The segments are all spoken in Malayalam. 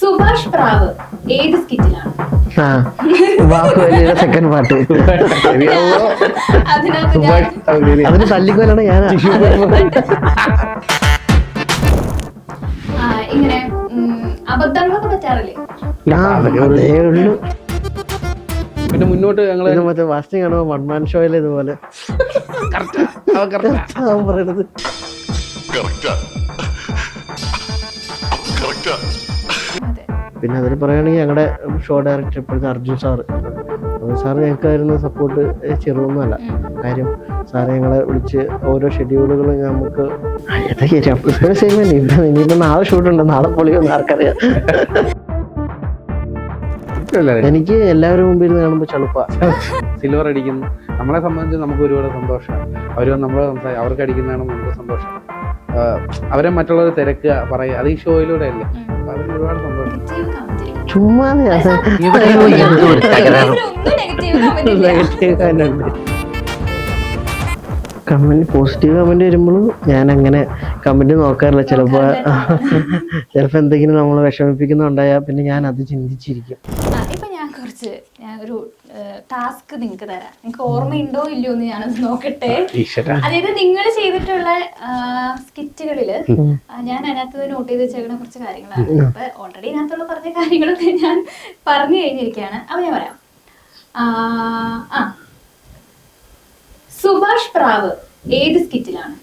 സുഭാഷ് പ്രാവ് ഏത് സ്കിറ്റിലാണ്? ബാഹുബലിയുടെ സെക്കൻഡ് പാർട്ട്. അതിനകത്ത് ഞാൻ അതിന് തല്ലിക്കൊല്ലാണ് ഞാൻ. ഇങ്ങനെ അബദ്ധങ്ങളൊക്കെ പറ്റാറില്ലേ? അതേ ഉള്ളൂ. പിന്നെ മുന്നോട്ട് ഞങ്ങൾ മറ്റേ വാസ്റ്റിംഗ് കാണുമ്പോ വൺമാൻ ഷോയിലെ ഇതുപോലെ പറയണത്. പിന്നെ അതിൽ പറയുകയാണെങ്കിൽ ഞങ്ങളുടെ ഷോ ഡയറക്ടർ ഇപ്പോഴത്തെ അർജുൻ സാറ് ഞങ്ങൾക്കായിരുന്നു സപ്പോർട്ട്. ചെറുതൊന്നുമല്ല കാര്യം. സാറ് ഞങ്ങളെ വിളിച്ച് ഓരോ ഷെഡ്യൂളുകൾ നമുക്ക് ഇനിയിപ്പോ നാളെ ഷൂട്ടുണ്ട്, നാളെ പൊളിയൊന്നും ആർക്കറിയാം. എനിക്ക് എല്ലാവരും മുമ്പിൽ നിന്ന് കാണുമ്പോൾ ചളുപ്പാ. സിൽവർ അടിക്കുന്നു, നമ്മളെ സംബന്ധിച്ച് നമുക്ക് ഒരുപാട് സന്തോഷമാണ്. അവർ നമ്മളെ അവർക്ക് അടിക്കുന്നതാണ് നമുക്ക് സന്തോഷം. അവരെ മറ്റുള്ളവർ തിരക്കുക പറയുക, അത് ഈ ഷോയിലൂടെ അല്ലേ. അതിന് ഒരുപാട് സന്തോഷം. ചുമ്മാ കമന്റ്, പോസിറ്റീവ് കമന്റ് വരുമ്പോഴും ഞാൻ അങ്ങനെ കമന്റ് നോക്കാറില്ല. ചിലപ്പോ എന്തെങ്കിലും നമ്മളെ വിഷമിപ്പിക്കുന്നുണ്ടായാൽ പിന്നെ ഞാൻ അത് ചിന്തിച്ചിരിക്കും. ഇപ്പൊ ഞാൻ ഒരു ടാസ്ക് നിങ്ങൾക്ക് തരാം. നിങ്ങൾക്ക് ഓർമ്മയുണ്ടോ ഇല്ലയോ എന്ന് ഞാനത് നോക്കട്ടെ. അതായത് നിങ്ങൾ ചെയ്തിട്ടുള്ള സ്കിറ്റുകളില് ഞാൻ അതിനകത്ത് നോട്ട് ചെയ്ത് വെച്ചേക്കുന്ന കുറച്ച് കാര്യങ്ങളാണ്. അപ്പൊ ഓൾറെഡി ഇതിനകത്തുള്ള പറഞ്ഞ കാര്യങ്ങളൊക്കെ ഞാൻ പറഞ്ഞു കഴിഞ്ഞിരിക്കുകയാണ്. അപ്പൊ ഞാൻ പറയാം. സുഭാഷ് പ്രാവ് ഏത് സ്കിറ്റിലാണ്?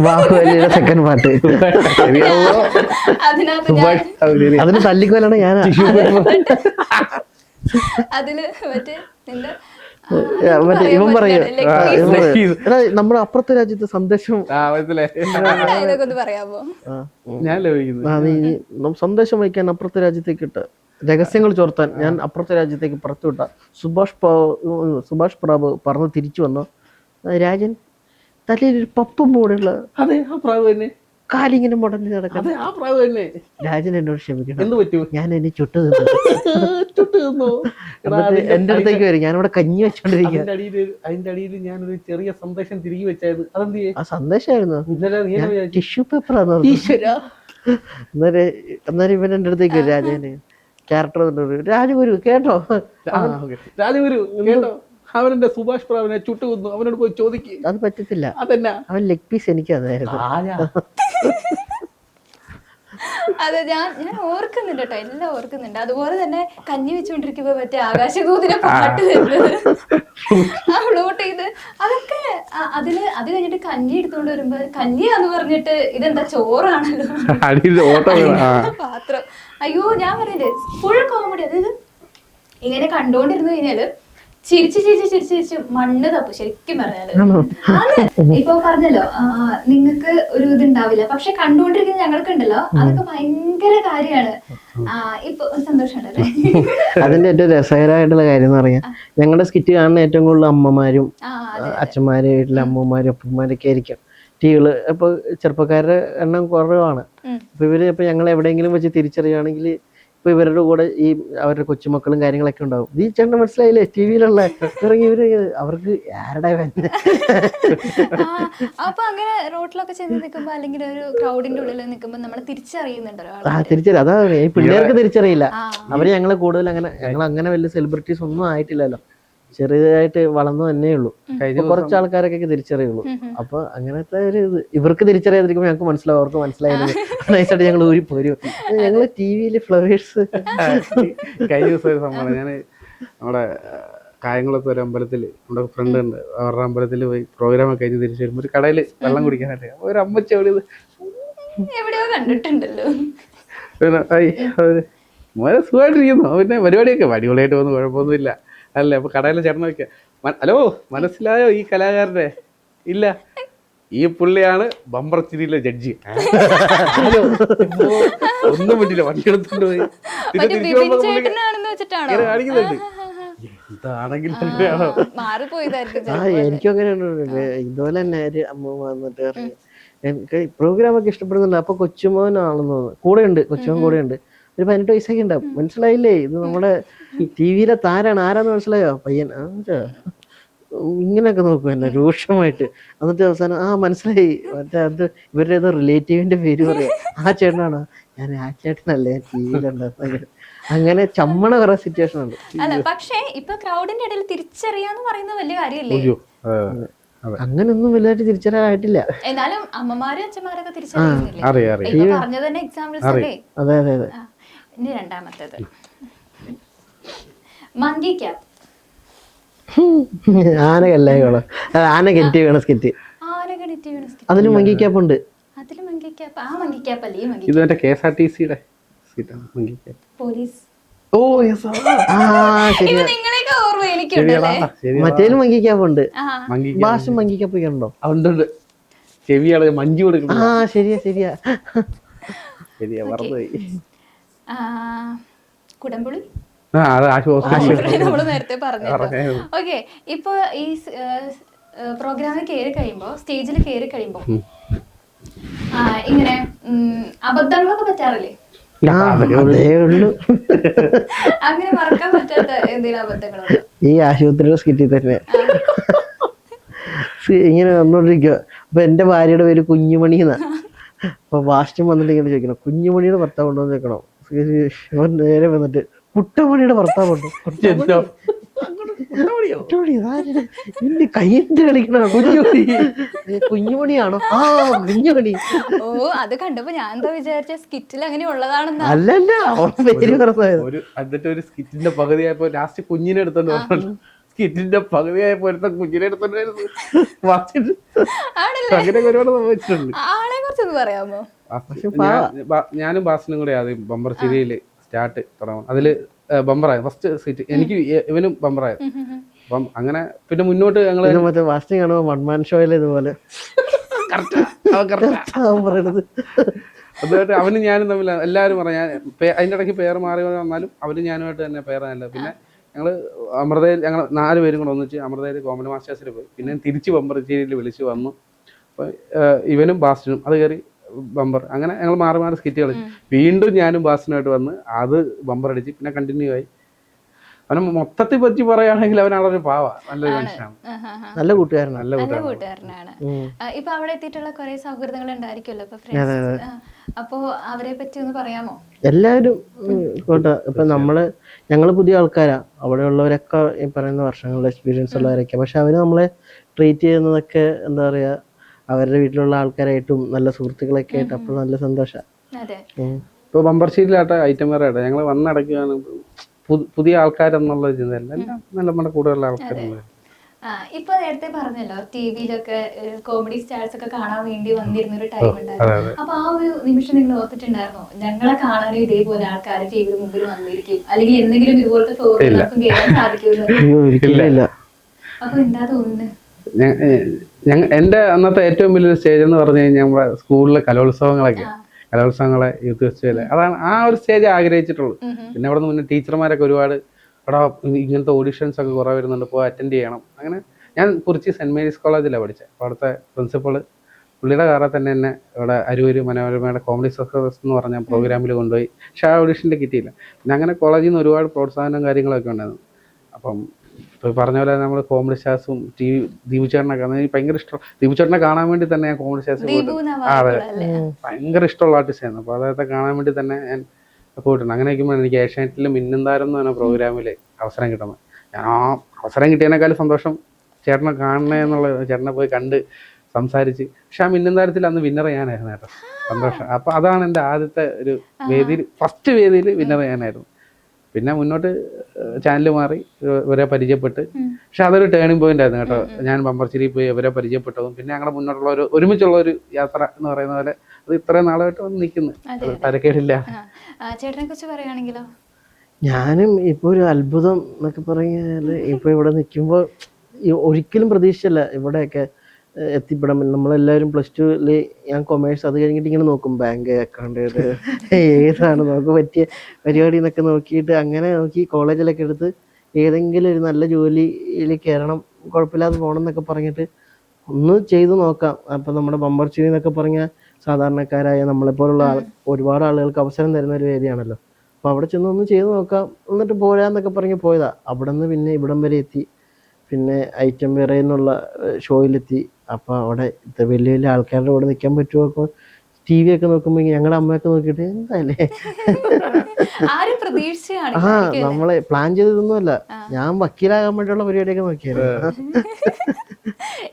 ബാഹുബലിയുടെ സെക്കൻഡ് പാർട്ട്. അതിനകത്ത് അതിന് തല്ലിക്കൊല്ലാണ് ഞാൻ. അതില് നിന്റെ ഇവൻ പറയും നമ്മുടെ അപ്പുറത്തെ രാജ്യത്തെ സന്ദേശം പറയാമോ? സന്ദേശം വഹിക്കാൻ അപ്പുറത്തെ രാജ്യത്തേക്ക് ഇട്ട് രഹസ്യങ്ങൾ ചോർത്താൻ ഞാൻ അപ്പുറത്തെ രാജ്യത്തേക്ക് പുറത്തുവിട്ട സുഭാഷ് പ്രാവ് പറഞ്ഞ് തിരിച്ചു വന്നു. രാജൻ തലയിലൊരു പപ്പും മൂടുള്ള അതെ ആ പ്രാവ് തന്നെ കാലിങ്ങനെ മുടങ്ങി നടക്കുന്നത്. ആ പ്രാവ് തന്നെ. രാജൻ എന്നോട് ക്ഷമിക്കണം, എന്ത് പറ്റൂ, ഞാൻ എന്നെ ചുട്ടു തിന്നു. എന്റെ അടുത്തേക്ക് വരും, ഞാനിവിടെ കഞ്ഞി വെച്ചോണ്ടിരിക്കുക. അതിന്റെ അടിയിൽ ഞാനൊരു ചെറിയ സന്ദേശം തിരികെ വെച്ചായത്. അതെന്ത് ആ സന്ദേശമായിരുന്നു ടിഷ്യൂ പേപ്പർ. അന്നേരം ഇവൻ എന്റെ അടുത്തേക്ക് വരും. രാജന് ക്യാരക്ടർ രാജഗുരു കേട്ടോ, രാജഗുരു കേട്ടോ, അവനെന്റെ സുഭാഷ് പ്രാവിനെ ചുട്ടുകൊന്നു, അവനോട് പോയി ചോദിക്കുക. അത് പറ്റത്തില്ല, അതെന്നാ അവൻ ലെഗ് പീസ് എനിക്ക് അതായിരുന്നു. അതെ, ഞാൻ ഓർക്കുന്നുണ്ട് കേട്ടോ, എല്ലാം ഓർക്കുന്നുണ്ട്. അതുപോലെ തന്നെ കഞ്ഞി വെച്ചുകൊണ്ടിരിക്കുമ്പോ മറ്റേ ആകാശദൂതിനെ പാട്ട് വരുന്നത് ഫ്ലോട്ട് ചെയ്ത് അതൊക്കെ അത് കഴിഞ്ഞിട്ട് കഞ്ഞി എടുത്തോണ്ട് വരുമ്പോ കഞ്ഞിയാന്ന് പറഞ്ഞിട്ട് ഇതെന്താ ചോറാണല്ലോ പാത്രം. അയ്യോ ഞാൻ പറയണ്ടേ, ഫുൾ കോമഡി. അതായത് ഇങ്ങനെ കണ്ടോണ്ടിരുന്നു കഴിഞ്ഞാല് ചിരിച്ച് മണ്ണ് തപ്പു. ശരിക്കും പറഞ്ഞാല് ഇപ്പൊ പറഞ്ഞല്ലോ നിങ്ങക്ക് ഒരു ഇതുണ്ടാവില്ല, പക്ഷെ കണ്ടുകൊണ്ടിരിക്കുന്ന ഞങ്ങൾക്ക് ഉണ്ടല്ലോ, അതൊക്കെ ഭയങ്കര കാര്യമാണ്. ഇപ്പൊ സന്തോഷമുണ്ടല്ലേ? അതിന്റെ ഏറ്റവും രസകരമായിട്ടുള്ള കാര്യം എന്ന് പറയാം, ഞങ്ങളുടെ സ്കിറ്റ് കാണുന്ന ഏറ്റവും കൂടുതൽ അമ്മമാരും അച്ഛന്മാരും വീട്ടിലെ അമ്മമാരും അപ്പന്മാരൊക്കെ ആയിരിക്കും. ടീകള് ഇപ്പൊ ചെറുപ്പക്കാരുടെ എണ്ണം കുറവാണ്. അപ്പൊ ഇവര് ഇപ്പൊ ഞങ്ങൾ എവിടെയെങ്കിലും വെച്ച് തിരിച്ചറിയുകയാണെങ്കിൽ ഇപ്പൊ ഇവരുടെ കൂടെ ഈ അവരുടെ കൊച്ചുമക്കളും കാര്യങ്ങളൊക്കെ ഉണ്ടാവും. ഈ ചേട്ടൻ മനസ്സിലായില്ലേ ടി വിയിലുള്ള ഇറങ്ങി ഇവര് അവർക്ക് ആരുടെ അപ്പൊ അങ്ങനെ റോഡിലൊക്കെ ചെന്ന് നിൽക്കുമ്പോ അല്ലെങ്കിൽ ഒരു ക്രൗഡിന്റെ ഉള്ളിൽ നിൽക്കുമ്പോ നമ്മള് തിരിച്ചറിയുന്നുണ്ടല്ലോ. തിരിച്ചറിയാം. അതാ ഈ പിള്ളേർക്ക് തിരിച്ചറിയില്ല. അവര് ഞങ്ങളെ കൂടുതൽ ഞങ്ങൾ അങ്ങനെ വലിയ സെലിബ്രിറ്റീസ് ഒന്നും ആയിട്ടില്ലല്ലോ, ചെറിയതായിട്ട് വളർന്നു തന്നെ ഉള്ളൂ. കുറച്ച് ആൾക്കാരൊക്കെ തിരിച്ചറിയുള്ളൂ. അപ്പൊ അങ്ങനത്തെ ഒരു ഇത് ഇവർക്ക് തിരിച്ചറിയാതിരിക്കുമ്പോൾ ഞങ്ങൾക്ക് മനസ്സിലാവും, അവർക്ക് മനസ്സിലായിരുന്നു. നൈസായിട്ട് ഞങ്ങൾ ഊരി പോരും. ഞങ്ങള് ടി വിയില് ഫ്ലവേഴ്സ് കഴിഞ്ഞ ദിവസം ഒരു സംഭവം, ഞാൻ നമ്മുടെ കായംകുളത്ത് ഒരു അമ്പലത്തില് നമ്മുടെ ഫ്രണ്ട് ഉണ്ട്, അവരുടെ അമ്പലത്തിൽ പോയി പ്രോഗ്രാം ഒക്കെ കഴിഞ്ഞ് തിരിച്ചു വരുമ്പോൾ ഒരു കടയിൽ വെള്ളം കുടിക്കാനായിട്ട് ഒരു അമ്മച്ചി അവിടെ എവിടെയോ കണ്ടിട്ടുണ്ടല്ലോ. മോനെ സുഖമായിട്ടിരിക്കുന്നു, പിന്നെ പരിപാടിയൊക്കെ അടിപൊളിയായിട്ട് പോകുന്നു, കുഴപ്പമൊന്നുമില്ല അല്ലേ. അപ്പൊ കടയിലെ ചേട്ടൻ നോക്കിയ, ഹലോ മനസ്സിലായോ ഈ കലാകാരനെ? ഇല്ല, ഈ പുള്ളിയാണ് ബമ്പർ ചിരിയിലെ ജഡ്ജി. ഒന്നും പറ്റില്ല, വണ്ടി എടുത്തോണ്ട് പോയി കാണിക്കുന്നുണ്ട്. എന്താണെങ്കിലും എനിക്കും അങ്ങനെ ഇതുപോലെ തന്നെ ഒരു അമ്മ വന്നിട്ട് പറഞ്ഞു എനിക്ക് പ്രോഗ്രാമൊക്കെ ഇഷ്ടപ്പെടുന്നുണ്ട്. അപ്പൊ കൊച്ചുമോനാണെന്ന് തോന്നുന്നു കൂടെ ഉണ്ട്, കൊച്ചുമോൻ കൂടെ ഉണ്ട്. ഒരു 18 വയസ്സൊക്കെ ഉണ്ടാവും. മനസ്സിലായില്ലേ, ഇത് നമ്മുടെ ടി വിയിലെ താരാണ്. ആരാന്ന് മനസ്സിലായോ? പയ്യൻ ഇങ്ങനെയൊക്കെ നോക്കും എന്നെ രൂക്ഷമായിട്ട്. എന്നിട്ട് അവസാനം മനസ്സിലായി മറ്റേ അത് ഇവരുടെ ഏതോ റിലേറ്റീവിന്റെ പേര് പറയാം, ആ ചേട്ടനാണ്. ഞാൻ ആ ചേട്ടനല്ലേ ഞാൻ ടി വിയിലുണ്ടായിരുന്നത്. അങ്ങനെ ചമ്മണ കുറെ സിറ്റുവേഷൻ ഉണ്ട്. അല്ല പക്ഷേ ഇപ്പൊ ക്രൗഡിന്റെ ഇടയിൽ തിരിച്ചറിയാന്ന് പറയുന്നത് വലിയ കാര്യമല്ലേ? അയ്യോ അങ്ങനൊന്നും വലുതായിട്ട് തിരിച്ചറിയാനായിട്ടില്ല. എന്നാലും അമ്മമാരും അച്ഛന്മാരൊക്കെ തിരിച്ചറിയുന്നില്ലേ? അറിയാം ഇപ്പൊ പറഞ്ഞത് തന്നെ എക്സാമ്പിൾസ് അല്ലേ? അതെ അതെ അതെ. ഇനി രണ്ടാമത്തേത് മങ്കി ക്യാപ്പ്. ആന കല്ലായിക്കോളാം, ആന കെറ്റി വീണ സ്കിറ്റ്. ആന കെട്ടി വീണ skit. അതിന് മങ്കി ക്യാപ്പ് ഉണ്ട്. അതില് മങ്കി ക്യാപ്പ്. ആ മങ്കി ക്യാപ്പ് അല്ലേ ഈ മങ്കി ഇത് മറ്റേ KSRTC-യുടെ സീറ്റാണ് monkey cap. Police. Oh yes ശരി. ഇത് നിങ്ങളെയൊക്കെ ഓർമ്മ എനിക്കുണ്ടല്ലേ? മറ്റേലും മങ്കി ക്യാപ്പ് ഉണ്ട്. മങ്കി ഭാഷ മങ്കി ക്യാപ്പ് ഉണ്ടോ? അതുകൊണ്ട് ചെവിയാണ് മഞ്ജു കൊടുക്കുന്നത്. ശരിയാ ശരിയാ ശരിയാ മറന്നുപോയി. കുടംപുളി. അത് ആശ്വാസം നമ്മള് നേരത്തെ പറഞ്ഞല്ലോ. ഓക്കെ, ഇപ്പൊ ഈ പ്രോഗ്രാമിൽ കയറി കഴിയുമ്പോ, സ്റ്റേജിൽ കയറി കഴിയുമ്പോ ഇങ്ങനെ അബദ്ധങ്ങളൊക്കെ പറ്റാറില്ലേ? അതേ ഉള്ളു. അങ്ങനെ മറക്കാൻ പറ്റാത്ത എന്തെങ്കിലും അബദ്ധങ്ങളോ? ഈ ആശുപത്രിയുടെ സ്കിറ്റിൽ തന്നെ ഇങ്ങനെ വന്നോണ്ടിരിക്കുക. അപ്പൊ എന്റെ ഭാര്യയുടെ പേര് കുഞ്ഞുമണി എന്നാ. അപ്പൊ വാസ്റ്റം വന്നിട്ട് ഇങ്ങനെ ചോദിക്കണം, കുഞ്ഞുമണിയുടെ ഭർത്താവ് ഉണ്ടോ എന്ന് ചോദിക്കണം. നേരെ വന്നിട്ട് കുട്ടമണിയുടെ ഭർത്താവുണ്ടോ? എന്റെ കയ്യിട്ട് കളിക്കണ കുഞ്ഞുമണിയാണോ? കുഞ്ഞുമണി. ഓ, അത് കണ്ടപ്പോ ഞാൻ എന്താ വിചാരിച്ച സ്കിറ്റിൽ അങ്ങനെ ഉള്ളതാണെന്ന്. അല്ലല്ല, പേര് പറഞ്ഞത്. എന്നിട്ട് ഒരു സ്കിറ്റിന്റെ പകുതിയായപ്പോ ലാസ്റ്റ് കുഞ്ഞിനെ എടുത്തോണ്ട് പറഞ്ഞു. സ്കിറ്റിന്റെ പകുതിയായപ്പോ കുഞ്ഞിനെ എടുത്തോണ്ട് അങ്ങനെ ഒരുപാട് സംഭവിച്ചിട്ടുണ്ട്. ആളെ കുറിച്ചൊന്ന് പറയാമോ? ഞാനും ബാസിനും കൂടെ ആദ്യം ബമ്പർ ചിരിയില് സ്റ്റാർട്ട് തുടങ്ങും. അതില് ബമ്പറായി ഫസ്റ്റ് സീറ്റ് എനിക്ക്, ഇവനും ബമ്പറായത്. അപ്പം അങ്ങനെ പിന്നെ മുന്നോട്ട് ഞങ്ങള് മറ്റേ വാസ്റ്റിംഗ് ആണോ വൺമാൻ ഷോയില് ഇതുപോലെ പറയണത്. അതുമായിട്ട് അവനും ഞാനും തമ്മിൽ എല്ലാവരും പറയാം. ഞാൻ അതിൻ്റെ ഇടയ്ക്ക് പേര് മാറി വന്നാലും അവനും ഞാനുമായിട്ട് തന്നെ പേരാണല്ലോ. പിന്നെ ഞങ്ങൾ അമൃതയിൽ ഞങ്ങൾ 4 പേരും കൂടെ ഒന്നിച്ച് അമൃതയിൽ കോമഡി മാസ്റ്റേഴ്സിൽ പോയി. പിന്നെ തിരിച്ച് ബമ്പർ ചിരിയിൽ വിളിച്ച് വന്നു. അപ്പോൾ ഇവനും ബാസ്റ്റിനും അത് കയറി ബമ്പർ. അങ്ങനെ ഞങ്ങൾ മാറി മാറി സ്കിറ്റ് കളിച്ചു. വീണ്ടും ഞാനും ബാസിനുമായിട്ട് വന്ന് അത് ബമ്പർ അടിച്ച് പിന്നെ കണ്ടിന്യൂ ആയി. അവനെ മൊത്തത്തിൽ പറ്റി പറയുകയാണെങ്കിൽ അവൻ ആളൊരു പാവ, നല്ലൊരു മനുഷ്യനാണ്, നല്ല കൂട്ടുകാരനാണ്. നല്ല കൂട്ടുകാരനാണ്. ഇപ്പൊ അവിടെ എത്തിയിട്ടുള്ള കുറെ സൗഹൃദങ്ങൾ ഉണ്ടായിരിക്കുമല്ലോ ഇപ്പൊ ഫ്രണ്ട്സ്. അപ്പോ അവരെ പറ്റി ഒന്ന് പറയാമോ? എല്ലാവരും ഇപ്പൊ ഞങ്ങള് പുതിയ ആൾക്കാരാ. അവിടെ ഉള്ളവരൊക്കെ ഈ പറയുന്ന വർഷങ്ങളുടെ എക്സ്പീരിയൻസ് ഉള്ളവരൊക്കെ. പക്ഷെ അവര് നമ്മളെ ട്രീറ്റ് ചെയ്യുന്നതൊക്കെ എന്താ പറയാ, അവരുടെ വീട്ടിലുള്ള ആൾക്കാരായിട്ടും നല്ല സുഹൃത്തുക്കളൊക്കെ ആയിട്ട്. അപ്പോൾ നല്ല സന്തോഷം. ഇപ്പൊ ബമ്പർ ഷീറ്റിലാട്ടെ ഐറ്റം വേറെ ആട്ടെ ഞങ്ങൾ വന്നടക്കുകയാണ്. പുതിയ ആൾക്കാരെന്നുള്ള ചിന്തയല്ല, എല്ലാം നല്ല നമ്മുടെ കൂടുതലുള്ള ആൾക്കാരുണ്ട്. ഇപ്പൊ നേരത്തെ പറഞ്ഞല്ലോ ടിവിയിലൊക്കെ കോമഡി സ്റ്റാർസ് ഒക്കെ കാണാൻ വേണ്ടി വന്നിരുന്ന ഒരു ടൈം ഉണ്ടായിരുന്നു. അപ്പൊ ആ ഒരു നിമിഷം നിങ്ങൾ ഓർത്തിട്ടുണ്ടായിരുന്നോ, ഞങ്ങളെ കാണാനും ഇതേപോലെ ആൾക്കാർ ടിവിയുടെ മുമ്പിൽ വന്നിരിക്കും, അല്ലെങ്കിൽ എന്തെങ്കിലും ഇതുപോലത്തെ ഷോകൾക്കും കേൾക്കാൻ സാധിക്കുമല്ലോ? അപ്പൊ എന്താ തോന്നുന്നത്? എൻ്റെ അന്നത്തെ ഏറ്റവും വലിയൊരു സ്റ്റേജ് എന്ന് പറഞ്ഞു കഴിഞ്ഞാൽ നമ്മുടെ സ്കൂളിലെ കലോത്സവങ്ങളെ യൂത്ത് ഫെസ്റ്റിവല്, അതാണ് ആ ഒരു സ്റ്റേജ് ആഗ്രഹിച്ചിട്ടുള്ളൂ. പിന്നെ അവിടെ നിന്ന് മുന്നേ ടീച്ചർമാരൊക്കെ ഒരുപാട് എടാ ഇങ്ങനത്തെ ഓഡിഷൻസ് ഒക്കെ കുറേ വരുന്നുണ്ട്, പോയി അറ്റൻഡ് ചെയ്യണം. അങ്ങനെ ഞാൻ കുറിച്ച് സെൻറ് മേരീസ് കോളേജിലാണ് പഠിച്ചത്. അപ്പോൾ അവിടുത്തെ പ്രിൻസിപ്പൾ പുള്ളിയുടെ കാറിൽ തന്നെ എന്നെ ഇവിടെ അരൂര് മനോരമയുടെ കോമഡി സക്സസ് എന്ന് പറഞ്ഞ പ്രോഗ്രാമിൽ കൊണ്ടുപോയി. പക്ഷേ ആ ഓഡിഷൻ്റെ കിട്ടിയില്ല. പിന്നെ അങ്ങനെ കോളേജിൽ നിന്ന് ഒരുപാട് പ്രോത്സാഹനവും കാര്യങ്ങളൊക്കെ ഉണ്ടായിരുന്നു. അപ്പം ഇപ്പോൾ പറഞ്ഞ പോലെ നമ്മൾ കോമഡി സ്റ്റാർസും ദീപു ചേട്ടനൊക്കെ എനിക്ക് ഭയങ്കര ഇഷ്ടം. ദീപു ചേട്ടനെ കാണാൻ വേണ്ടി തന്നെ ഞാൻ കോമഡി സ്റ്റാർസ് പോയിട്ടുണ്ട്. അതെ, ഭയങ്കര ഇഷ്ടമുള്ള ആർട്ടിസ്റ്റായിരുന്നു. അപ്പോൾ അദ്ദേഹത്തെ കാണാൻ വേണ്ടി തന്നെ ഞാൻ പോയിട്ടുണ്ട്. അങ്ങനെ ഇരിക്കുമ്പോൾ എനിക്ക് ഏഷ്യാനെറ്റിൽ മിന്നും താരം എന്ന് പറഞ്ഞ പ്രോഗ്രാമിൽ അവസരം കിട്ടുന്നത്. ഞാൻ ആ അവസരം കിട്ടിയതിനേക്കാളും സന്തോഷം ചേട്ടനെ കാണണേ എന്നുള്ള, ചേട്ടനെ പോയി കണ്ട് സംസാരിച്ച്. പക്ഷെ ആ മിന്നും താരത്തിൽ അന്ന് വിന്നർ ഞാനായിരുന്നു കേട്ടോ. സന്തോഷം. അപ്പോൾ അതാണ് എൻ്റെ ആദ്യത്തെ ഒരു വേദിയിൽ, ഫസ്റ്റ് വേദിയിൽ വിന്നർ ഞാനായിരുന്നു. പിന്നെ മുന്നോട്ട് ചാനൽ മാറി ഇവരെ പരിചയപ്പെട്ട്. പക്ഷെ അതൊരു ടേണിംഗ് പോയിന്റ് ആയിരുന്നു കേട്ടോ. ഞാൻ ബമ്പർച്ചിരി പോയി ഇവരെ പരിചയപ്പെട്ടതും പിന്നെ ഞങ്ങളുടെ മുന്നോട്ടുള്ള ഒരുമിച്ചുള്ള ഒരു യാത്ര എന്ന് പറയുന്ന പോലെ അത് ഇത്രയും നാളായിട്ട് വന്ന് നിൽക്കുന്നു. തരക്കേടില്ല. ചേട്ടനെ കുറിച്ച് പറയുകയാണെങ്കിലോ, ഞാനും ഇപ്പൊ ഒരു അത്ഭുതം എന്നൊക്കെ പറഞ്ഞാല് ഇപ്പൊ ഇവിടെ നിൽക്കുമ്പോൾ ഒരിക്കലും പ്രതീക്ഷിച്ചല്ല ഇവിടെയൊക്കെ എത്തിപ്പെടാൻ. നമ്മളെല്ലാവരും +2 ഞാൻ കൊമേഴ്സ്, അത് കഴിഞ്ഞിട്ട് ഇങ്ങനെ നോക്കും ബാങ്ക് അക്കൗണ്ട് ഏതാണ് നമുക്ക് പറ്റിയ പരിപാടി എന്നൊക്കെ നോക്കിയിട്ട് അങ്ങനെ നോക്കി കോളേജിലൊക്കെ എടുത്ത് ഏതെങ്കിലും ഒരു നല്ല ജോലിയിൽ കയറണം, കുഴപ്പമില്ലാതെ പോകണം എന്നൊക്കെ പറഞ്ഞിട്ട് ഒന്ന് ചെയ്ത് നോക്കാം. അപ്പം നമ്മുടെ ബമ്പർ ചിരി എന്നൊക്കെ പറഞ്ഞാൽ സാധാരണക്കാരായ നമ്മളെപ്പോലുള്ള ഒരുപാട് ആളുകൾക്ക് അവസരം തരുന്ന ഒരു വേദിയാണല്ലോ. അപ്പോൾ അവിടെ ചെന്ന് ഒന്ന് ചെയ്ത് നോക്കാം എന്നിട്ട് പോരാന്നൊക്കെ പറഞ്ഞ് പോയതാ. അവിടെ നിന്ന് പിന്നെ ഇവിടം വരെ എത്തി. പിന്നെ ഐറ്റം വേറെ എന്നുള്ള ഷോയിലെത്തി. അപ്പോൾ അവിടെ ഇത് വലിയ വലിയ ആൾക്കാരുടെ കൂടെ നിൽക്കാൻ പറ്റുമോ? അപ്പോൾ ടി വി ഒക്കെ നോക്കുമ്പോൾ ഞങ്ങളുടെ അമ്മയൊക്കെ നോക്കിയിട്ട് എന്തായാലേ ആരും പ്രതീക്ഷയാണ് ആ നമ്മളെ പ്ലാൻ ചെയ്തതൊന്നുമല്ല, ഞാൻ വക്കീലാകാൻ വേണ്ടിയുള്ള പരിപാടിയൊക്കെ നോക്കിയായിരുന്നു.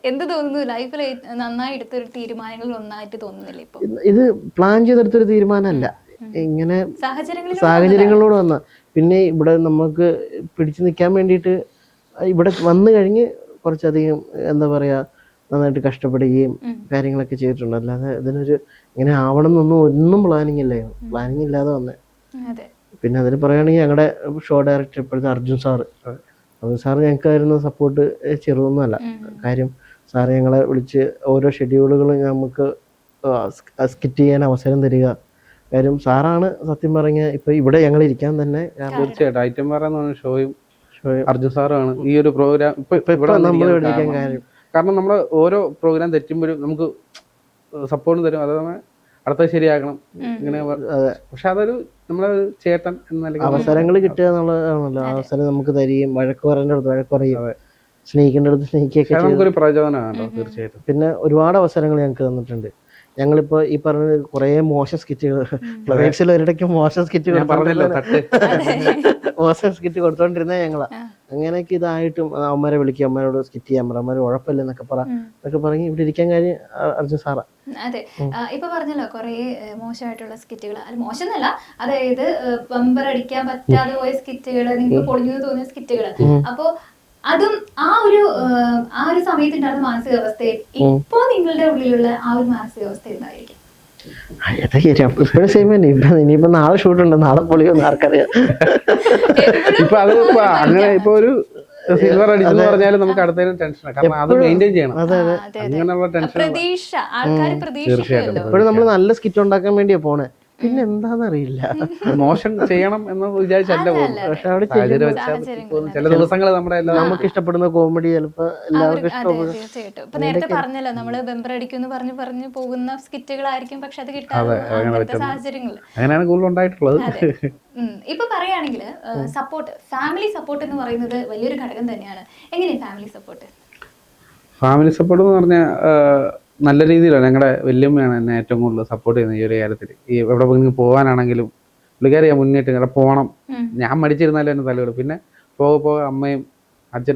എന്ത് തോന്നുന്നു ലൈഫിൽ നന്നായി എടുത്തൊരു തീരുമാനങ്ങളിൽ ഒന്നായിട്ട് തോന്നുന്നില്ല ഇപ്പൊ? ഇത് പ്ലാൻ ചെയ്തെടുത്തൊരു തീരുമാനമല്ല, ഇങ്ങനെ സാഹചര്യങ്ങളിലൂടെ വന്ന. പിന്നെ ഇവിടെ നമുക്ക് പിടിച്ചു നിൽക്കാൻ വേണ്ടിയിട്ട് ഇവിടെ വന്നു കഴിഞ്ഞ് കുറച്ചധികം എന്താ പറയുക നന്നായിട്ട് കഷ്ടപ്പെടുകയും കാര്യങ്ങളൊക്കെ ചെയ്തിട്ടുണ്ട്. അല്ലാതെ ഇതിനൊരു ഇങ്ങനെ ആവണം എന്നൊന്നും ഒന്നും പ്ലാനിങ് ഇല്ലായിരുന്നു, പ്ലാനിങ് ഇല്ലാതെ വന്നേ. പിന്നെ അതിൽ പറയുകയാണെങ്കിൽ ഞങ്ങളുടെ ഷോ ഡയറക്ടർ ഇപ്പോഴത്തെ അർജുൻ സാറ് ഞങ്ങൾക്കായിരുന്നു സപ്പോർട്ട് ചെറുതൊന്നുമല്ല. കാര്യം സാറ് ഞങ്ങളെ വിളിച്ച് ഓരോ ഷെഡ്യൂളുകളും നമുക്ക് സ്കിറ്റ് ചെയ്യാൻ അവസരം തരിക. കാര്യം സാറാണ് സത്യം പറഞ്ഞ ഇപ്പൊ ഇവിടെ ഞങ്ങൾ ഇരിക്കാൻ തന്നെ. തീർച്ചയായിട്ടും ഐറ്റം പറയുന്ന ഷോയും അർജുൻ സാറാണ് ഈ ഒരു പ്രോഗ്രാം നമ്മൾ വിളിക്കാൻ കാര്യം. കാരണം നമ്മൾ ഓരോ പ്രോഗ്രാം തെറ്റുമ്പോഴും നമുക്ക് സപ്പോർട്ട് തരും, അത് അടുത്തത് ശരിയാക്കണം ഇങ്ങനെ. പക്ഷെ അതൊരു നമ്മളെ ചേട്ടൻ എന്ന അവസരങ്ങൾ കിട്ടുക എന്നുള്ളതാണല്ലോ. അവസരം നമുക്ക് തരികയും വഴക്ക് പറയേണ്ടടുത്ത് വഴക്ക് പറയും, സ്നേഹിക്കേണ്ടടുത്ത് സ്നേഹിക്കുകയൊക്കെ നമുക്കൊരു പ്രചോദനമാണല്ലോ തീർച്ചയായിട്ടും. പിന്നെ ഒരുപാട് അവസരങ്ങൾ ഞങ്ങൾക്ക് തന്നിട്ടുണ്ട്. ഞങ്ങളിപ്പോ ഈ പറഞ്ഞ കുറേ മോശം സ്കിറ്റുകൾ ഫ്ലവേഴ്സിൽ ഒരിടയ്ക്ക് മോശം സ്കിറ്റ് കൊടുത്തോണ്ടിരുന്ന ഞങ്ങളാ. അങ്ങനെയൊക്കെ ഇതായിട്ടും അമ്മമാരെ വിളിക്കുക, അമ്മമാരോട് സ്കിറ്റ് ചെയ്യാൻ പറ, അമ്മമാർ ഉഴപ്പല്ല എന്നൊക്കെ പറഞ്ഞ് ഇവിടെ ഇരിക്കാൻ കാര്യം അർജുൻ സാറാ. അതെ, ഇപ്പൊ പറഞ്ഞല്ലോ കൊറേ മോശമായിട്ടുള്ള സ്കിറ്റുകൾ. അത് മോശമെന്നല്ല, അതായത് ബമ്പർ അടിക്കാൻ പറ്റാതെ പോയ സ്കിറ്റുകൾ, നിങ്ങൾക്ക് പൊളിഞ്ഞു തോന്നിയ സ്കിറ്റുകൾ. അപ്പോ അതും ആ ഒരു സമയത്തുണ്ടായിരുന്ന മാനസികാവസ്ഥയിൽ ഇപ്പോ നിങ്ങളുടെ ഉള്ളിലുള്ള ആ ഒരു മാനസികാവസ്ഥ എന്തായിരിക്കും? ഇനിയിപ്പോ നാളെ ഷൂട്ടുണ്ട്, നാളെ പൊളിയൊന്നും ആർക്കറിയാം. ഇപ്പൊ അത് അങ്ങനെ ഇപ്പൊ ഒരു സിൽവർ അടിച്ചെന്ന് പറഞ്ഞാലും നമുക്ക് അടുത്തതിനും ടെൻഷനാണ്, കാരണം അത് മെയിൻറ്റെയിൻ ചെയ്യണം. അങ്ങനെയുള്ള ടെൻഷൻ ഇപ്പോഴും നമ്മൾ നല്ല സ്കിറ്റ് ഉണ്ടാക്കാൻ വേണ്ടിയാ പോണേ, പിന്നെ എന്താന്നറിയില്ല. മോശം ചെയ്യണം എന്ന് വിചാരിച്ചല്ല പോകുന്നത്. പക്ഷെ അവിടെ ചില ദിവസങ്ങൾ നമ്മുടെ നമുക്ക് ഇഷ്ടപ്പെടുന്ന കോമഡി ചിലപ്പോ എല്ലാവർക്കും തീർച്ചയായിട്ടും. ഇപ്പൊ നേരത്തെ പറഞ്ഞല്ലോ, നമ്മള് ബെമ്പർ അടിക്കും പറഞ്ഞു പോകുന്ന സ്കിറ്റുകളായിരിക്കും, പക്ഷെ അത് കിട്ടാതെ സാഹചര്യങ്ങൾ അങ്ങനെയാണ് കൂടുതൽ ഉണ്ടായിട്ടുള്ളത്. ഇപ്പൊ പറയുകയാണെങ്കിൽ സപ്പോർട്ട്, ഫാമിലി സപ്പോർട്ട് എന്ന് പറയുന്നത് വലിയൊരു ഘടകം തന്നെയാണ്. എങ്ങനെയാണ് ഫാമിലി സപ്പോർട്ട്? ഫാമിലി സപ്പോർട്ട് എന്ന് പറഞ്ഞാൽ നല്ല രീതിയിലാണ്. ഞങ്ങളുടെ വല്യമ്മയാണ് എന്നെ ഏറ്റവും കൂടുതൽ സപ്പോർട്ട് ചെയ്യുന്നത് ഈ ഒരു കാര്യത്തിൽ. ഈ എവിടെ പോകാനാണെങ്കിലും പുള്ളിക്കാരി മുന്നേറ്റ് ഇങ്ങനെ പോകണം, ഞാൻ മടിച്ചിരുന്നാലും എന്നെ തലവിടും. പിന്നെ പോകെ അമ്മയും അച്ഛൻ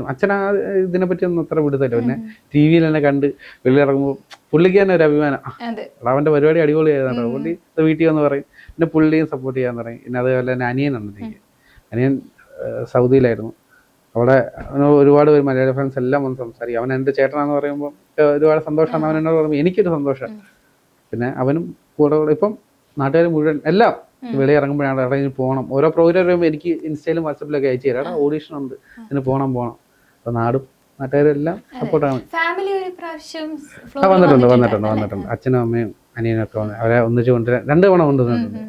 ഇതിനെപ്പറ്റി ഒന്നും അത്ര വിടുതല്ല. പിന്നെ ടി വിയിൽ തന്നെ കണ്ട് വെളിയിറങ്ങുമ്പോൾ പുള്ളിക്ക് തന്നെ ഒരു അഭിമാനം, അവൻ്റെ പരിപാടി അടിപൊളിയായതാണ്, പുള്ളി വീട്ടിൽ വന്ന് പറയും. പിന്നെ പുള്ളിയും സപ്പോർട്ട് ചെയ്യാൻ തുടങ്ങി. പിന്നെ അതുപോലെ തന്നെ അനിയനുണ്ട് എനിക്ക്, അനിയൻ സൗദിയിലായിരുന്നു. അവിടെ ഒരുപാട് പേര് മലയാളി ഫ്രണ്ട്സ് എല്ലാം വന്ന് സംസാരിക്കും. അവൻ എൻ്റെ ചേട്ടനാന്ന് പറയുമ്പോൾ ഒരുപാട് സന്തോഷമാണ്. അവൻ എന്നോട് പറയുമ്പോൾ എനിക്കൊരു സന്തോഷം. പിന്നെ അവനും കൂടെ ഇപ്പം നാട്ടുകാർ മുഴുവൻ എല്ലാം വെളിയിറങ്ങുമ്പോഴാണ് ഇറങ്ങി പോകണം. ഓരോ പ്രോഗ്രാം വരുമ്പോൾ എനിക്ക് ഇൻസ്റ്റയിലും വാട്സപ്പിലൊക്കെ അയച്ചു തരാം, ഓഡീഷൻ ഉണ്ട്, ഇതിന് പോകണം. അപ്പോൾ നാടും നാട്ടുകാരും എല്ലാം സപ്പോർട്ടാണ്. വന്നിട്ടുണ്ട്. അച്ഛനും അമ്മയും അനിയനും ഒക്കെ വന്ന് അവരെ ഒന്നിച്ച് കൊണ്ടുവരാൻ 2 തവണ കൊണ്ടുവന്നിട്ടുണ്ട്.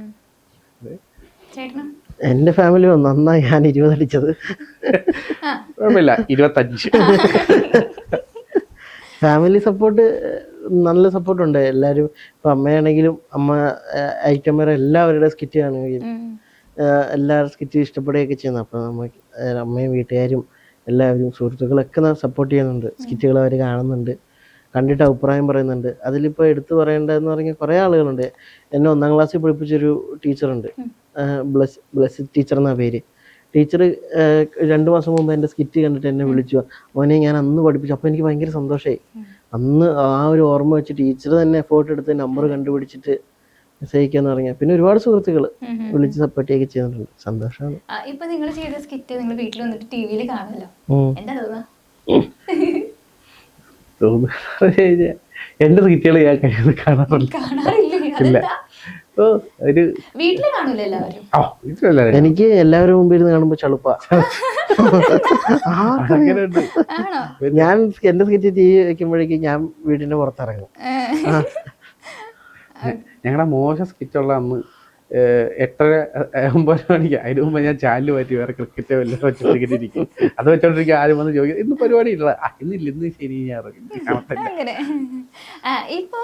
എന്റെ ഫാമിലി നന്നായി. ഞാൻ 20 അടിച്ചത് കുഴപ്പമില്ല, 25. ഫാമിലി സപ്പോർട്ട് നല്ല സപ്പോർട്ടുണ്ട് എല്ലാവരും. ഇപ്പം അമ്മയാണെങ്കിലും അമ്മ ഐറ്റംമാരെ എല്ലാവരുടെ സ്കിറ്റ് കാണുകയും എല്ലാവരും സ്കിറ്റ് ഇഷ്ടപ്പെടുകയൊക്കെ ചെയ്യുന്നു. അപ്പം നമുക്ക് അമ്മയും വീട്ടുകാരും എല്ലാവരും സുഹൃത്തുക്കളൊക്കെ സപ്പോർട്ട് ചെയ്യുന്നുണ്ട്. സ്കിറ്റുകൾ അവർ കാണുന്നുണ്ട്, കണ്ടിട്ട് അഭിപ്രായം പറയുന്നുണ്ട്. അതിലിപ്പോൾ എടുത്തു പറയേണ്ടതെന്ന് പറഞ്ഞാൽ കുറേ ആളുകളുണ്ട്. എന്നെ 1ാം ക്ലാസ്സിൽ പഠിപ്പിച്ചൊരു ടീച്ചറുണ്ട്, ബ്ലസ് ടീച്ചർ എന്നാ പേര്. ടീച്ചർ 2 മാസം മുമ്പ് എൻ്റെ സ്കിറ്റ് കണ്ടിട്ട് എന്നെ വിളിച്ചു, മോനെ ഞാൻ അന്ന് പഠിപ്പിച്ചു. അപ്പോൾ എനിക്ക് ഭയങ്കര സന്തോഷമായി. അന്ന് ആ ഒരു ഓർമ്മ വെച്ച് ടീച്ചർ തന്നെ എഫോർട്ട് എടുത്ത് നമ്പർ കണ്ടുപിടിച്ചിട്ട് മെസ്സേജിക്കാന്ന് പറഞ്ഞാൽ. പിന്നെ ഒരുപാട് സുഹൃത്തുക്കൾ വിളിച്ച് സപ്പോർട്ട് ഒക്കെ ചെയ്യുന്നുണ്ട്. സന്തോഷമാണ്. ഇപ്പൊ നിങ്ങൾ ചെയ്ത സ്കിറ്റ് നിങ്ങൾ വീട്ടിൽ വന്നിട്ട് ടിവിയിൽ കാണുമല്ലോ, എന്താ തോന്നുക? എന്റെ സ്കിറ്റുകൾ ഞാൻ കഴിയുന്നത് കാണാറില്ല. എനിക്ക് എല്ലാവരും മുമ്പിൽ ഇരുന്ന് കാണുമ്പോ ചളുപ്പാ. ഞാൻ എന്റെ സ്കിറ്റ് ടി വി വെക്കുമ്പോഴേക്കും ഞാൻ വീടിന്റെ പുറത്തിറങ്ങും. ഞങ്ങളുടെ മോശം സ്കിറ്റുള്ള അന്ന് 8:30-9 മണിക്ക്, അതിന് മുമ്പ് ഞാൻ ചാനൽ മാറ്റി വേറെ ക്രിക്കറ്റ് വല്ലതും വെച്ചോണ്ടിരിക്കും. അത് വെച്ചോണ്ടിരിക്കും. ആരും വന്ന് ചോദിക്കും ഇന്ന് പരിപാടി ഇല്ല, ഇന്നില്ല, ഇന്ന് ശരി അങ്ങനെ. ഇപ്പൊ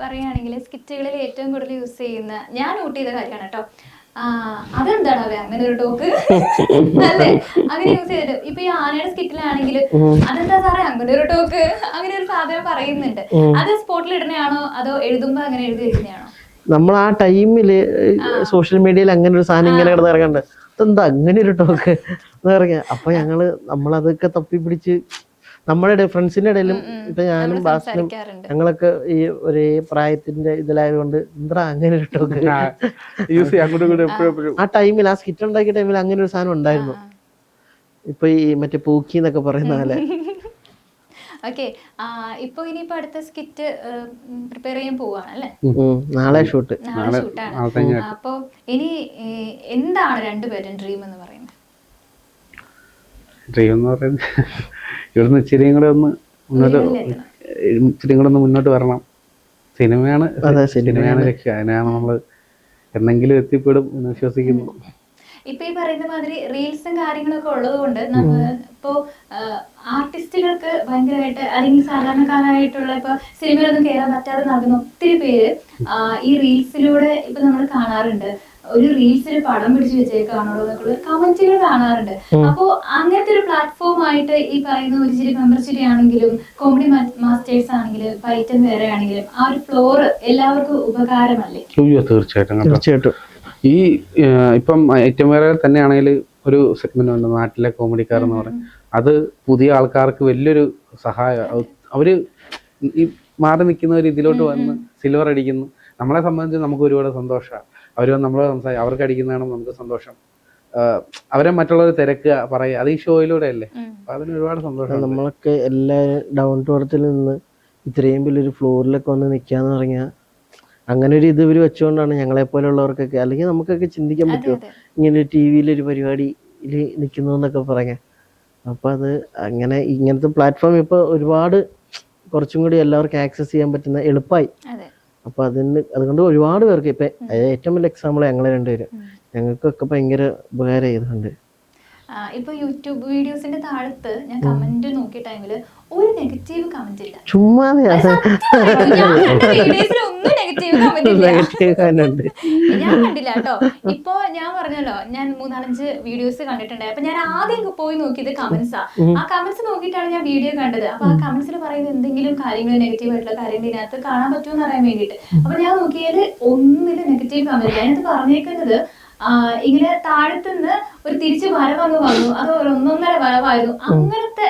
പറയുകയാണെങ്കിൽ സ്കിറ്റുകളിൽ ഏറ്റവും കൂടുതൽ യൂസ് ചെയ്യുന്ന, ഞാൻ നോട്ട് ചെയ്ത കാര്യമാണ് കേട്ടോ, അതെന്താണ് അങ്ങനെ ഒരു ടോക്ക് അല്ലേ? അങ്ങനെ യൂസ് ചെയ്തിട്ട് ഇപ്പൊ ഈ ആനയുടെ സ്കിറ്റിലാണെങ്കിൽ അതെന്താ സാറേ അങ്ങനെ ഒരു ടോക്ക്, അങ്ങനെ ഒരു സാധനം പറയുന്നുണ്ട്. അത് സ്പോട്ടിൽ ഇടുന്നതാണോ അതോ എഴുതുമ്പോ അങ്ങനെ എഴുതി വെക്കുന്നതാണോ? നമ്മൾ ആ ടൈമില് സോഷ്യൽ മീഡിയയിൽ അങ്ങനെ ഒരു സാധനം ഇങ്ങനെ കിടന്ന് ഇറങ്ങണ്ട്, അതെന്താ അങ്ങനെ ഒരു ടോക്ക് എന്ന് പറഞ്ഞ. അപ്പൊ നമ്മളതൊക്കെ തപ്പി പിടിച്ച് നമ്മുടെ ഫ്രണ്ട്സിന്റെ ഇടയിലും ഇപ്പൊ ഞാനും ബാസിനും ഞങ്ങളൊക്കെ ഈ ഒരേ പ്രായത്തിന്റെ ഇതിലായതുകൊണ്ട് എന്താ അങ്ങനെ ഒരു ടോക്ക് ആ ടൈമിൽ ആ സ്കിറ്റ് ഉണ്ടാക്കിയ ടൈമിൽ അങ്ങനെ ഒരു സാധനം ഉണ്ടായിരുന്നു. ഇപ്പൊ ഈ മറ്റേ പൂക്കി എന്നൊക്കെ പറയുന്ന പോലെ. ഓക്കെ, ഇപ്പൊ ഇനിയിപ്പോ അടുത്ത സ്കിറ്റ് പ്രിപ്പയർ ചെയ്യാൻ പോവാണ് അല്ലേ? നാളെ ഷൂട്ട്. നാളെ ഷൂട്ടാണ്. അപ്പൊ ഇനി എന്താണ് രണ്ടുപേരും ഡ്രീം എന്ന് പറയുന്നത്? ഡ്രീം എന്ന് പറയുന്നത് ഇവിടുന്ന് ഇച്ചിരിയും കൂടെ ഒന്ന് മുന്നോട്ട് വരണം. സിനിമയാണ് ലക്ഷ്യം. അതിനാണ് നമ്മള് എന്തെങ്കിലും എത്തിപ്പെടും എന്ന് വിശ്വസിക്കുന്നു. ഇപ്പൊ ഈ പറയുന്ന മാതിരി റീൽസും കാര്യങ്ങളൊക്കെ ഉള്ളത് കൊണ്ട് ഇപ്പോ ആർട്ടിസ്റ്റുകൾക്ക് ഭയങ്കരമായിട്ട് അല്ലെങ്കിൽ സാധാരണക്കാരായിട്ടുള്ള ഇപ്പൊ സിനിമയിലൊന്നും കയറാൻ പറ്റാതെ നടക്കുന്ന ഒത്തിരി പേര് ഈ റീൽസിലൂടെ ഇപ്പൊ നമ്മൾ കാണാറുണ്ട്. ഒരു റീൽസിൽ പടം പിടിച്ചു വെച്ചേക്കാണോ എന്നൊക്കെ കമന്റുകൾ കാണാറുണ്ട്. അപ്പോ അങ്ങനത്തെ ഒരു പ്ലാറ്റ്ഫോം ആയിട്ട് ഈ പറയുന്ന ഒരു ചിരി മെമ്പർഷിപ്പ് ആണെങ്കിലും കോമഡി മാസ്റ്റേഴ്സ് ആണെങ്കിലും പൈറ്റൻ വേറെ ആണെങ്കിലും ആ ഒരു ഫ്ലോർ എല്ലാവർക്കും ഉപകാരമല്ലേ? തീർച്ചയായിട്ടും. ഈ ഇപ്പം ഐറ്റം വേറെ തന്നെയാണെങ്കിൽ ഒരു സെഗ്മെന്റ് ഉണ്ട് നാട്ടിലെ കോമഡിക്കാർ എന്ന് പറയും. അത് പുതിയ ആൾക്കാർക്ക് വലിയൊരു സഹായം. അവര് ഈ മാറി നിൽക്കുന്നവർ ഇതിലോട്ട് വന്ന് സിൽവർ അടിക്കുന്നു. നമ്മളെ സംബന്ധിച്ച് നമുക്ക് ഒരുപാട് സന്തോഷമാണ്. അവർ നമ്മളെ അവർക്ക് അടിക്കുന്നതാണ് നമുക്ക് സന്തോഷം. അവരെ മറ്റുള്ളവർ തിരക്കുക പറയുക, അത് ഈ ഷോയിലൂടെ അല്ലേ. അപ്പൊ അതിന് ഒരുപാട് സന്തോഷം. നമ്മളൊക്കെ എല്ലാവരും ഡൗൺ ടു എർത്തിൽ നിന്ന് ഇത്രയും വലിയൊരു ഫ്ലോറിലൊക്കെ വന്ന് നിൽക്കാന്ന് പറഞ്ഞാൽ അങ്ങനെ ഒരു ഇത് ഇവർ വെച്ചുകൊണ്ടാണ് ഞങ്ങളെപ്പോലുള്ളവർക്കൊക്കെ, അല്ലെങ്കിൽ നമുക്കൊക്കെ ചിന്തിക്കാൻ പറ്റുമോ ഇങ്ങനെ TV-യിലൊരു പരിപാടിയിൽ നിൽക്കുന്നു എന്നൊക്കെ പറയാൻ. അപ്പം അത് അങ്ങനെ ഇങ്ങനത്തെ പ്ലാറ്റ്ഫോം ഇപ്പോൾ ഒരുപാട് കുറച്ചും കൂടി എല്ലാവർക്കും ആക്സസ് ചെയ്യാൻ പറ്റുന്ന എളുപ്പമായി. അപ്പോൾ അതുകൊണ്ട് ഒരുപാട് പേർക്ക് ഇപ്പം ഏറ്റവും വലിയ എക്സാമ്പിൾ ഞങ്ങൾ രണ്ടുപേരും ഞങ്ങൾക്കൊക്കെ ഭയങ്കര ഉപകാരം ചെയ്തിട്ടുണ്ട്. ഇപ്പൊ യൂട്യൂബ് വീഡിയോസിന്റെ താഴത്ത് ഞാൻ കമന്റ് നോക്കിയ ടൈമില് ഒരു നെഗറ്റീവ് കമന്റ് ഇല്ല. ചുമ്മാതെ ഞാൻ കണ്ടില്ല കേട്ടോ. ഇപ്പൊ ഞാൻ പറഞ്ഞല്ലോ, ഞാൻ 3-4 വീഡിയോസ് കണ്ടിട്ടുണ്ടായി. അപ്പൊ ഞാൻ ആദ്യം പോയി നോക്കിയത് കമന്റ്സാ. ആ കമന്റ്സ് നോക്കിയിട്ടാണ് ഞാൻ വീഡിയോ കണ്ടത്. അപ്പൊ ആ കമന്റ്സിൽ പറയുന്ന എന്തെങ്കിലും കാര്യങ്ങൾ നെഗറ്റീവ് ആയിട്ടുള്ള കാര്യങ്ങൾ ഇതിനകത്ത് കാണാൻ പറ്റുമെന്ന് അറിയാൻ വേണ്ടിയിട്ട് അപ്പൊ ഞാൻ നോക്കിയാല് ഒന്നില് നെഗറ്റീവ് കമന്റ്. ഞാനിത് പറഞ്ഞേക്കുന്നത് ഇങ്ങനെ താഴത്തുനിന്ന് ഒരു തിരിച്ച് വരവങ്ങ് വന്നു, അത് 1.5 വരവായിരുന്നു. അങ്ങനത്തെ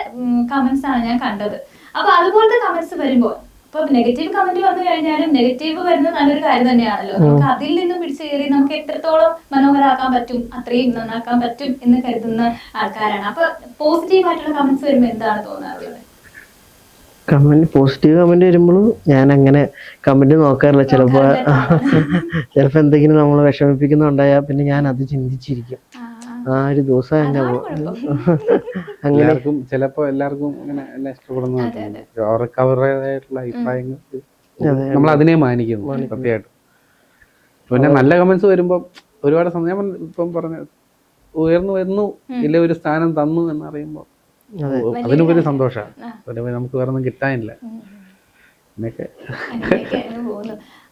കമന്റ്സ് ആണ് ഞാൻ കണ്ടത്. അപ്പൊ അതുപോലത്തെ കമന്റ്സ് വരുമ്പോ ഇപ്പൊ നെഗറ്റീവ് കമന്റ് വന്നു കഴിഞ്ഞാലും നെഗറ്റീവ് വരുന്നത് നല്ലൊരു കാര്യം തന്നെയാണല്ലോ. നമുക്ക് അതിൽ നിന്നും പിടിച്ചു കയറി നമുക്ക് എത്രത്തോളം മനോഹരമാക്കാൻ പറ്റും അത്രയും നന്നാക്കാൻ പറ്റും എന്ന് കരുതുന്ന ആൾക്കാരാണ്. അപ്പൊ പോസിറ്റീവ് ആയിട്ടുള്ള കമന്റ്സ് വരുമ്പോ എന്താണ് തോന്നാറുള്ളത്? പോസിറ്റീവ് കമന്റ് വരുമ്പോഴും ഞാൻ അങ്ങനെ കമന്റ് നോക്കാറില്ല. ചിലപ്പോ എന്തെങ്കിലും നമ്മളെ വിഷമിപ്പിക്കുന്നുണ്ടായാൽ പിന്നെ ഞാൻ അത് ചിന്തിച്ചിരിക്കും. ആ ഒരു ദിവസം തന്നെ അങ്ങനെ ചിലപ്പോ എല്ലാവർക്കും അങ്ങനെ എല്ലാം ഇഷ്ടപ്പെടുന്നു. അവർക്ക് അവരുടേതായിട്ടുള്ള അഭിപ്രായങ്ങൾ നമ്മൾ അതിനെ മാനിക്കുന്നു സത്യമായിട്ടും. പിന്നെ നല്ല കമന്റ്സ് വരുമ്പോ ഒരുപാട് സമയം ഇപ്പം പറഞ്ഞ ഉയർന്നു വരുന്നു ഇല്ല ഒരു സ്ഥാനം തന്നു എന്നറിയുമ്പോ അതിനുപരി സന്തോഷമാണ്. നമുക്ക് വേറെ ഒന്നും കിട്ടാനില്ല.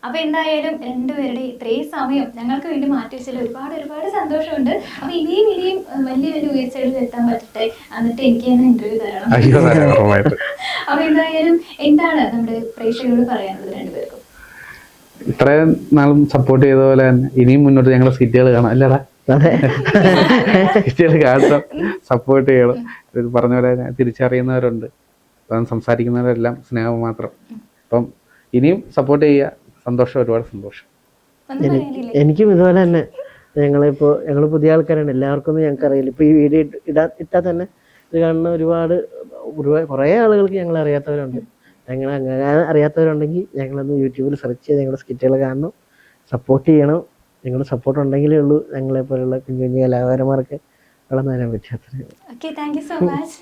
അപ്പൊ എന്തായാലും രണ്ടുപേരുടെ ഇത്രയും സമയം ഞങ്ങൾക്ക് വേണ്ടി മാറ്റി വെച്ചാൽ ഒരുപാട് സന്തോഷമുണ്ട്. അപ്പൊ ഇനിയും വലിയ ഉയർച്ചകളിൽ എത്താൻ പറ്റട്ടെ. എന്നിട്ട് എനിക്ക് തന്നെ ഇന്റർവ്യൂ തരണം. അപ്പൊ എന്തായാലും എന്താണ് നമ്മുടെ പ്രേക്ഷകരോട് പറയാനുള്ളത് രണ്ടുപേർക്കും? ഇത്രയും നാളും സപ്പോർട്ട് ചെയ്ത പോലെ തന്നെ ഇനിയും മുന്നോട്ട് ഞങ്ങളുടെ സ്കിറ്റുകൾ കാണാം അല്ലേടാ. സ്കിറ്റുകൾ കാണാം, സപ്പോർട്ട് ചെയ്യണം. പറഞ്ഞ പോലെ തിരിച്ചറിയുന്നവരുണ്ട്, സംസാരിക്കുന്നവരെല്ലാം സ്നേഹം മാത്രം. അപ്പം ഇനിയും സപ്പോർട്ട് ചെയ്യുക. സന്തോഷം, ഒരുപാട് സന്തോഷം. എനിക്കും ഇതുപോലെ തന്നെ. ഞങ്ങൾ പുതിയ ആൾക്കാരാണ്, എല്ലാവർക്കും ഒന്നും ഞങ്ങൾക്ക് അറിയില്ല. ഇപ്പൊ ഈ വീഡിയോ ഇട്ടാൽ തന്നെ ഇത് കാണുന്ന ഒരുപാട് കുറേ ആളുകൾക്ക് ഞങ്ങൾ അറിയാത്തവരുണ്ട്. അങ്ങനെ അറിയാത്തവരുണ്ടെങ്കിൽ ഞങ്ങളൊന്ന് യൂട്യൂബിൽ സെർച്ച് ചെയ്ത് ഞങ്ങളുടെ സ്കിറ്റുകൾ കാണണം, സപ്പോർട്ട് ചെയ്യണം. നിങ്ങളുടെ സപ്പോർട്ട് ഉണ്ടെങ്കിലേ ഉള്ളൂ ഞങ്ങളെ പോലുള്ള കുഞ്ഞു കലാകാരന്മാർക്ക് വളർന്നു വരാൻ പറ്റാത്തത്. Okay, thank you so much.